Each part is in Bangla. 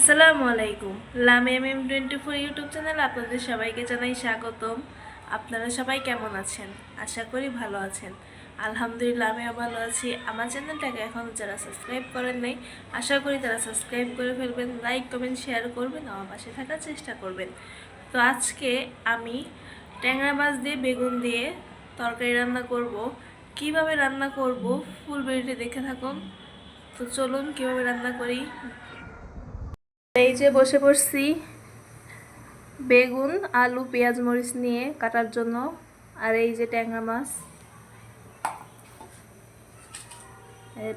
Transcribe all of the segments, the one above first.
আসসালামু আলাইকুম। লাম MM24 ইউটিউব চ্যানেলে আপনাদের সবাইকে জানাই স্বাগতম। আপনারা সবাই কেমন আছেন? আশা করি ভালো আছেন। আলহামদুলিল্লাহ আমিও ভালো আছি। আমার চ্যানেলটাকে এখনও যারা সাবস্ক্রাইব করেন নাই, আশা করি তারা সাবস্ক্রাইব করে ফেলবেন, লাইক কমেন্ট শেয়ার করবেন, আমার পাশে থাকার চেষ্টা করবেন। তো আজকে আমি ট্যাংরা মাছ দিয়ে বেগুন দিয়ে তরকারি রান্না করব। কিভাবে রান্না করব ফুল ভিডিওটি দেখে থাকুন। তো চলুন কিভাবে রান্না করি। এই যে বসে পড়ছি বেগুন আলু পেঁয়াজ মরিচ নিয়ে কাটার জন্য। আর এই যে ট্যাংরা মাছ, এই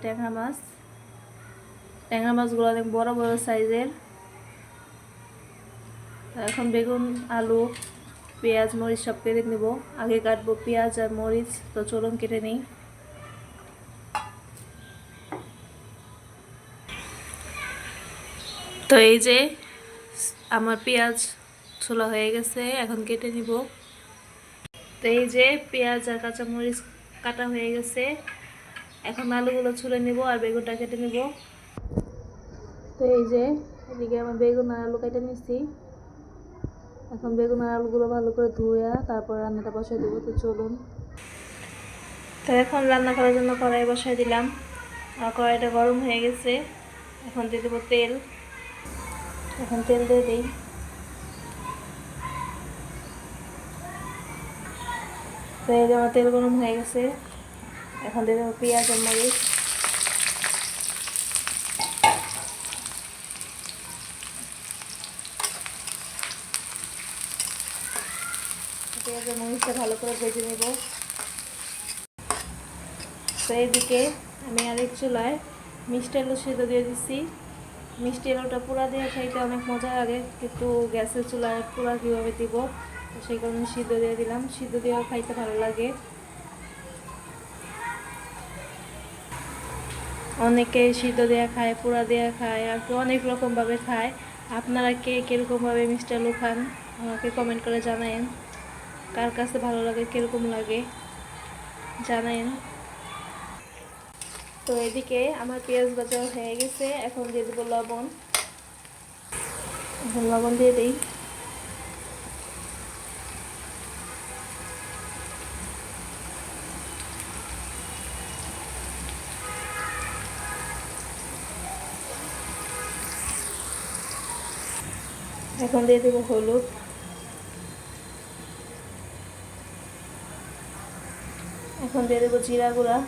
ট্যাংরা মাছগুলো অনেক বড় বড় সাইজের। এখন বেগুন আলু পেঁয়াজ মরিচ সব কেটে নেব। আগে কাটবো পেঁয়াজ আর মরিচ, তো চলুন কেটে নিই। তো এই যে আমার পেঁয়াজ ছোলা হয়ে গেছে, এখন কেটে নিব। তো এই যে পেঁয়াজ আর কাঁচামরিচ কাটা হয়ে গেছে, এখন আলুগুলো ছুলে নিব আর বেগুনটা কেটে নিব। তো এই যে এদিকে আমার বেগুন আর আলু কেটে নিচ্ছি। এখন বেগুন আর আলুগুলো ভালো করে ধুয়ে তারপর রান্নাটা বসাই দেবো। তো চলুন। তো এখন রান্না করার জন্য কড়াই বসাই দিলাম আর কড়াইটা গরম হয়ে গেছে। এখন দিয়ে দেবো তেল। এখন তেল দিয়ে দিই। তো এই যে আমার তেল গরম হয়ে গেছে, এখন দিয়ে দেবো পেঁয়াজ আর মরিচ। পেঁয়াজ আর মরিচটা ভালো করে ভেজে নেব। তো এইদিকে আমি আরেক চুলায় মিষ্টি আলু সিদ্ধ দিয়ে দিচ্ছি। মিষ্টি আলুটা পোড়া দিয়ে খাইতে অনেক মজা লাগে, কিন্তু গ্যাসের চুলায় পোড়া কীভাবে দিব, তো সেই কারণে সিদ্ধ দিয়ে দিলাম। সিদ্ধ দিয়েও খাইতে ভালো লাগে। অনেকে সিদ্ধ দেওয়া খায়, পোড়া দেওয়া খায়, আর কি অনেক রকমভাবে খায়। আপনারা কে কীরকমভাবে মিষ্টি আলু খান আমাকে কমেন্ট করে জানায়েন। কার কাছে ভালো লাগে, কীরকম লাগে জানায়েন। তো এদিকে আমার পেঁয়াজ ভাজা হয়ে গেছে, এখন দিয়ে দেবো লবণ। এখন লবণ দিয়ে দিই। এখন দিয়ে দেবো হলুদ। এখন দিয়ে দেবো জিরা গুঁড়া।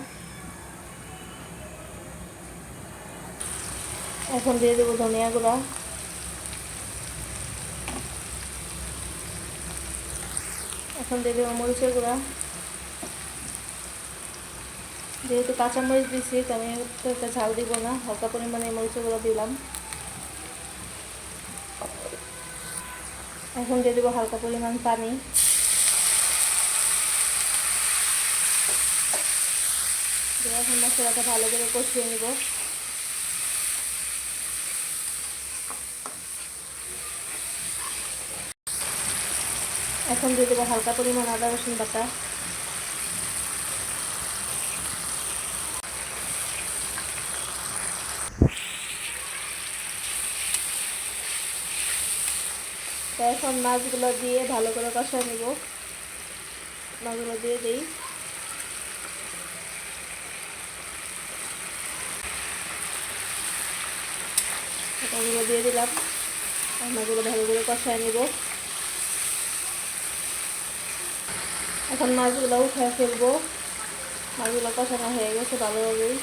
এখন দিয়ে দেবো ধনিয়া গুঁড়া। এখন দিয়ে দেবো মরিচের গুঁড়া। যেহেতু কাঁচামরিচ দিচ্ছি, তো আমি তো একটা ঝাল দিব না, হালকা পরিমাণে মরিচের গুঁড়া দিলাম। এখন দিয়ে দেবো হালকা পরিমাণ পানি। এখন মশলাটা ভালো করে কষিয়ে নিব। এখন দিয়ে দেবো হালকা পরিমাণ আদা রসুন বাটা। তো এখন মাছগুলো দিয়ে ভালো করে কষিয়ে নেব। মাছগুলো দিয়ে দিই। মাছগুলো দিয়ে দিলাম। মাছগুলো ভালো করে কষিয়ে নেব। এখন মাছগুলো উঠিয়ে ফেলবো। মাছগুলো কষানো হয়ে গেছে ভালোভাবেই।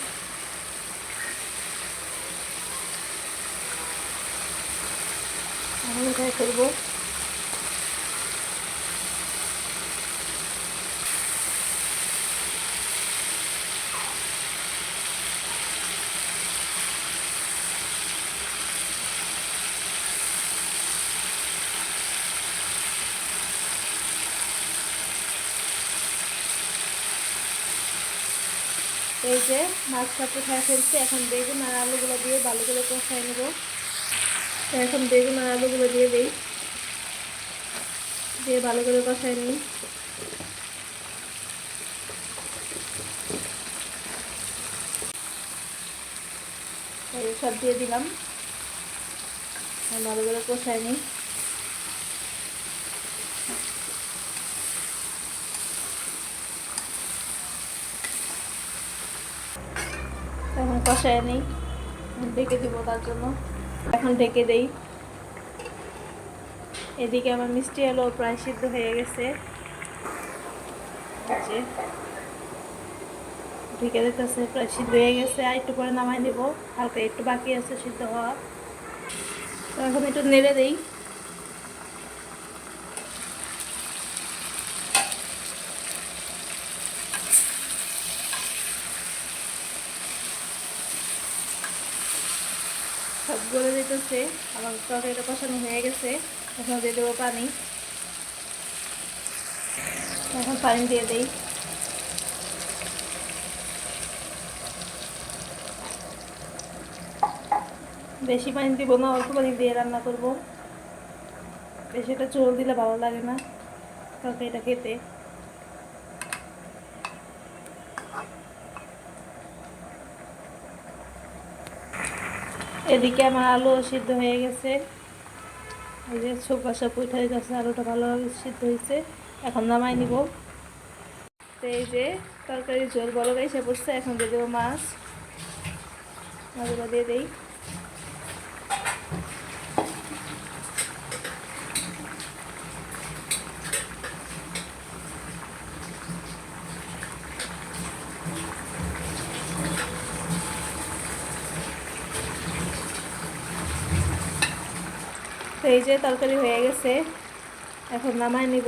এখন উঠিয়ে ফেলবো। এই যে মাছটা উঠায় ফেলছি, এখন বেগুন আর আলুগুলো দিয়ে ভালো করে কষাই নেব। এখন বেগুন আর আলুগুলো দিয়ে দিই, দিয়ে ভালো করে কষাই নিই। সব দিয়ে দিলাম। ভালো করে কষাই নিই। এখন কষাই নিই, ঢেকে দিব তার জন্য। এখন ঢেকে দেই। এদিকে আমার মিষ্টি আলু প্রায় সিদ্ধ হয়ে গেছে। ঢেকে দিতেছে, প্রায় সিদ্ধ হয়ে গেছে। আর একটু পরে নামাই দেব, হালকা একটু বাকি আছে সিদ্ধ হওয়া। তো এখন একটু নেড়ে দেই। সব গলে দিতেছে, আমার তরকারিটা কষানো হয়ে গেছে। এখন দিয়ে দেবো পানি। এখন পানি দিয়ে দিই। বেশি পানি দিব না, অল্প পানি দিয়ে রান্না করব। বেশিটা ঝোল দিলে ভালো লাগে না তরকারিটা খেতে। এদিকে আমার আলু সিদ্ধ হয়ে গেছে। এই যে ছোপা সব উঠে গেছে, আলুটা ভালোভাবে সিদ্ধ হয়েছে। এখন নামাই নিব। তো এই যে তরকারি ঝোল বড় এসে পড়ছে। এখন দিয়ে দেবো মাছ। মাছগুলো দিয়ে দিই। তো এই যে তরকারি হয়ে গেছে, এখন নামাই নিব।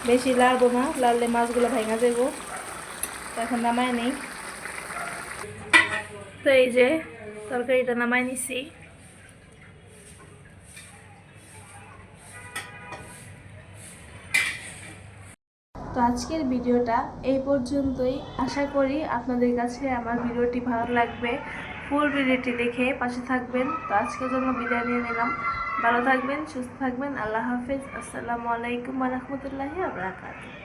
বেশি লাড়বো না, লাড়লে মাছগুলো ভেঙে দেব। এখন নামাই নেই। তো এই যে তরকারিটা নামাই নিছি। তো আজকের ভিডিওটা এই পর্যন্তই। আশা করি আপনাদের কাছে আমার ভিডিওটি ভালো লাগবে। ফুল ভিডিওটি দেখে পাশে থাকবেন। তো আজকের জন্য বিদায় নিয়ে নিলাম। ভালো থাকবেন, সুস্থ থাকবেন। আল্লাহ হাফেজ। আসসালামু আলাইকুম ওয়া রাহমাতুল্লাহি ওয়া বারাকাতুহু।